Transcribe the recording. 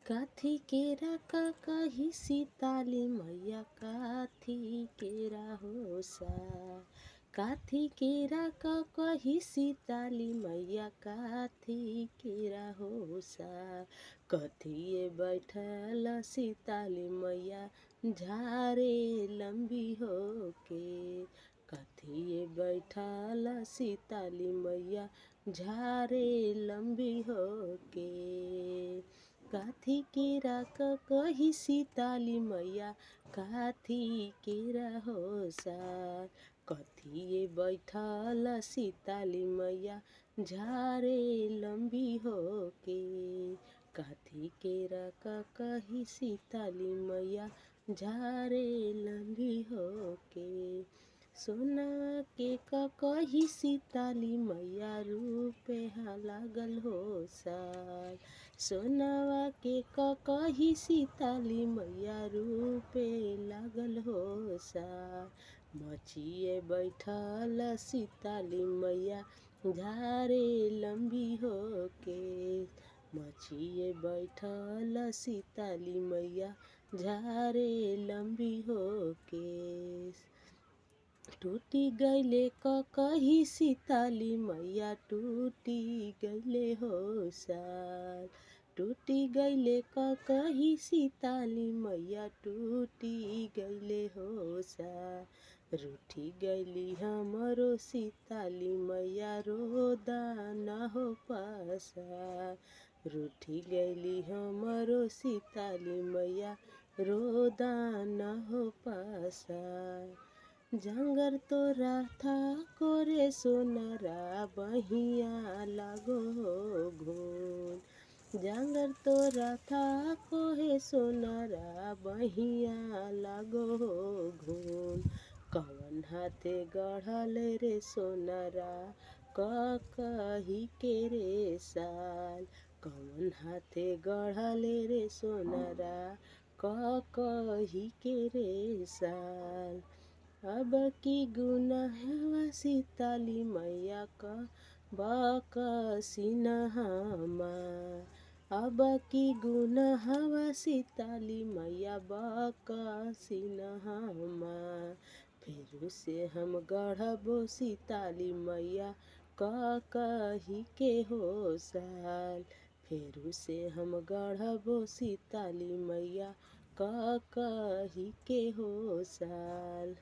काथी केरा का कही सीताली मैया काथी केरा हो सा। काथी केरा का कही सीताली मैया काथी केरा हो सा। कथिए बैठल सीताली मैया झारे लंबी हो के। कथिए बैठल सीताली मैया झारे लंबी हो के। काथी केरा क कही सीताली मैया काथी केरा हो सार। कथिए बैठल सीताली मैया झारे लंबी हो के। काथी केरा क कही सीताली मैया झारे लंबी हो के। सोना के कही सीताली मैया रूपे लागल हो सार। सोनावा के कही सीताली मैया रूपे लागल हो सार। मचिए बैठल सीताली मैया झारे लंबी हो के। मचिए बैठल सीताली मैया झारे लंबी हो के। टूटी गईले कही सीताली मैया टूटी गईले हो सार। टूटी गईले कही सीताली मैया टूटी गईले हो सार। रूठी गईली हमरो सीताली मैया रोदा न हो पासार। रूठी गईली हमरो सीताली मैया रोदा न हो पासार। जांगर तोरा था कोरे सोनरा बहिया लागो घून। जांगर तोरा था कोहे सोनरा बहिया लागो घून। कवन हाथे गढ़ल रे सोनरा कही के रे साल। कवन हाथे गढ़ल रे सोनरा कही के रे साल। अब की गुनाहवा सीताली मैया का बकसिन हमार। अब की गुनाहवा सीताली मैया बकसिन हमार। फिर से हम गढ़बो सीताली मैया कही के हो साल। फिर से हम गढ़बो सीताली मैया कही के हो साल।